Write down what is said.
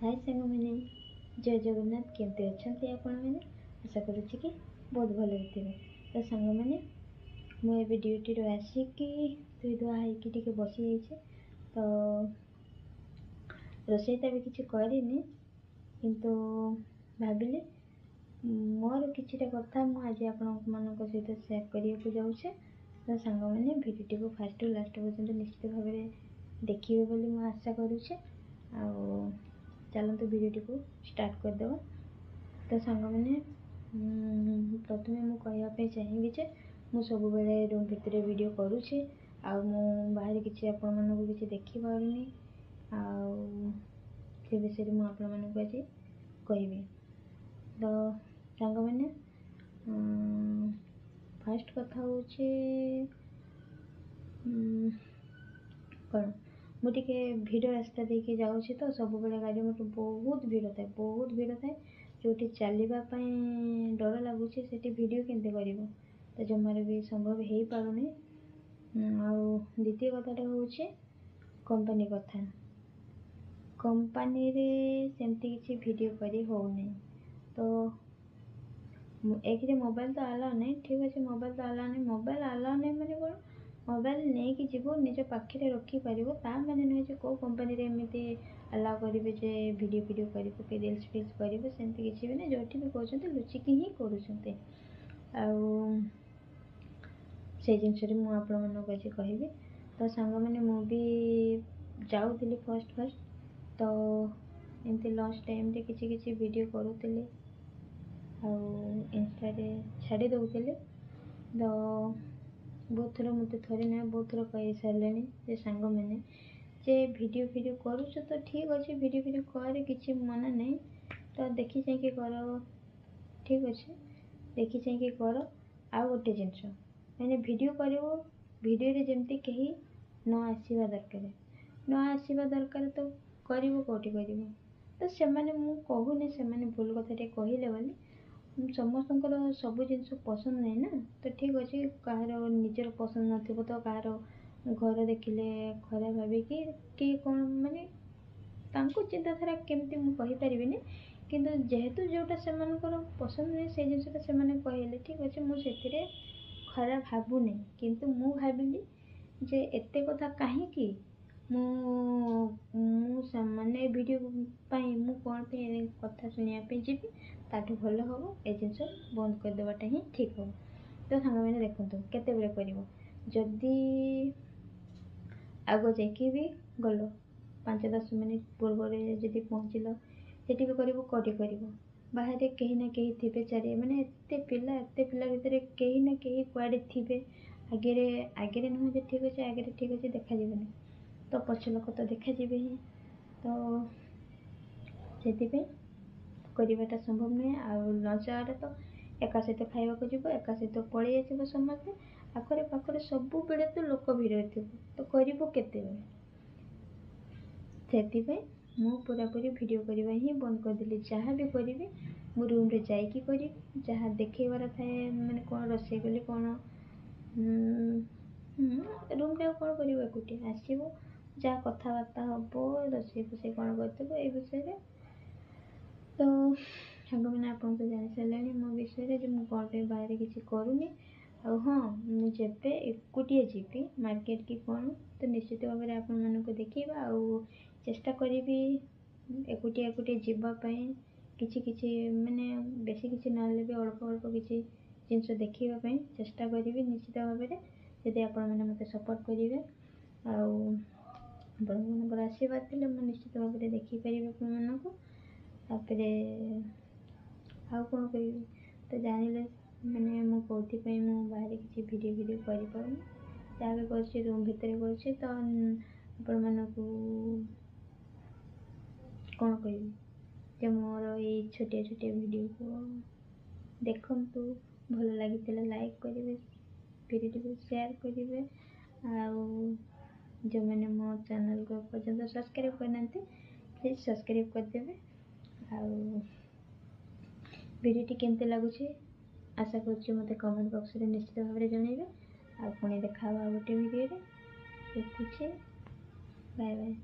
हाय सांग मैंने जय जगन्नाथ केमती अच्छा आपण मैंने आशा करुच्ची कि बहुत भल थे। तो सांग मैंने मुझे ड्यूटी आसिकी धोई धुआ होके बसी जाइए। तो रोसई तो भी किसी करनी किंतु भाविली मोर किछिटा कथा मुझे आपण सहित सेयार करने को जाऊे। तो सांग मैंने भिडियो को फास्ट लास्ट पर्यटन निश्चित भाव में देखिए बोली मुझे आशा करुचे। चलते भिडियो को स्टार्ट करदेवा। तो सांग मैंने प्रथम मुझे चाहिए जे मु सब बेले रूम भितर वीडियो करुचे बाहर किसी आपण मानक किसी देखी पारुनी से विषय मुझे आपण मानक आज कहबी। तो सांग मैंने फास्ट कथा हूँ कौन मुझे भिड़ रास्ता देखिए जाऊँगी तो सब बड़े गाड़ी मोटर बहुत भीड़ थाए जो चलवाई डर लगुच से वीडियो केमती कर तो जमार भी संभव हो पारुनी। द्वितीय कथाटा हूँ कंपनी कथा कंपनी रे सेमती किसी वीडियो करी होनी। तो एक मोबाइल तो आलाउ नहीं ठीक अच्छे मोबाइल तो आलाउ नहीं मैंने कौन मोबाइल नहीं कि जीव निज पाखे रखिपर ता मैंने नुहे कौ कंपनी एमती अलाउ करेंगे जे वीडियो कर रिल्स फिल्स करेंगे सेमती किसी भी नहीं जो भी कहते लुचिकी ही करुँच से जिनस मुझे आज कहबी। तो सांग मैंने मु भी जाऊली फर्स्ट तो एमती लंच टाइम रे किसी किसी वीडियो करूली इंस्टा छाड़ी दौली। तो बहुत थर मत थे ना बहुत थर कही सारे जे सांग मैंने जे वीडियो करुच तो ठीक अच्छे वीडियो कर किसी मना नहीं तो देखी चाहिए कर ठीक अच्छे देखी चाहिए कर। आउ गोटे जिनस मैंने वीडियो कर वीडियो जमती कहीं न आसवा दरकार तो कर कौटी कर तो से कहूनी से भूल कथा कहले बोली समस्त सब जिन पसंद नहीं ना तो ठीक अच्छे कहार निजर पसंद न तो कहार घर देखिले खराब भावी कि कौन माने चिंताधारा केमती मुझे किंतु जेहेतु जोटा से पसंद नहीं से जिनसा से कहले ठीक अच्छे मुझे खराब भावुनी किंतु मु भाविली जे एते कथा कहीं माने वीडियो मु कौन पे कथा शुणापी जी ताठू भल हम ए जिनस बंद करदेवाटा ही ठीक हम। तो सांग मैंने देखु केते बेले कर जदि आग जाकि भी गल 5-10 मिनिट पूर्व जदि पहुँचल सेठी भी कर कौटी कर बाहर कहीं ना कहीं थे चारि माने एत पिला भितर कहीं ना कहीं कुआड़े थे आगे नुहे ठीक अच्छे आगे ठीक अच्छे देखा तो पछ लोक तो देखा ही तो से करवाटा संभव नुहे। लंच आवर तो एका सहित खावा जीव एका सहित पलि आसो समस्ते आखरे पाखरे सब बेले तो लोक भिड़ थे तो करते से मु पूरापूरी वीडियो करवा ही बंद करदेली। जहाँ भी करी मु रूम रे जाइकी करी जहाँ देखेबार थाए मैंने कौन रोसे कली कौन रूम रे कौन कर एकुटिया आसो जहाँ कथबार्ता हम रोसे फोसे कौन कर ए विषय। तो सांग मैंने आपन तो जानी सारे मो विषय जो मुझे कौन पे बाहर किसी करूनी हाँ मुझे एकुटिया जीवी मार्केट की कौन तो निश्चित भाव में आपण मानक देखा चेष्टा करी एकुटिया एकुटिया जीवाई किसी माने बेसी किसी ना भी अल्प अल्प किसी जिनस देखापी चेष्टा करी निश्चित भाव में जदि आपण मैंने मत सपोर्ट करेंगे आप आशीर्वाद थे मुझे निश्चित भाव में देखिपारि आप तापर आउ कौन करी तो जानिले मैंने मु कौन मु बाहर किसी वीडियो कर जहाँ भी कर रूम भितर कर तो आपण मानक कौन कह मोर ये छोटिया छोटिया वीडियो को देखु भल लगी लाइक करेंगे वीडियो को शेयर करेंगे जो मैंने मो चैनल को पर्यटन सब्सक्राइब करना प्लीज सब्सक्राइब करदेवे। वीडियो केमती लगुच आशा करुच्ची मत कमेंट बॉक्स में निश्चित भाव में जनइबे पुणी देखा गोटे वीडियो रखुच्छे बाय बाय।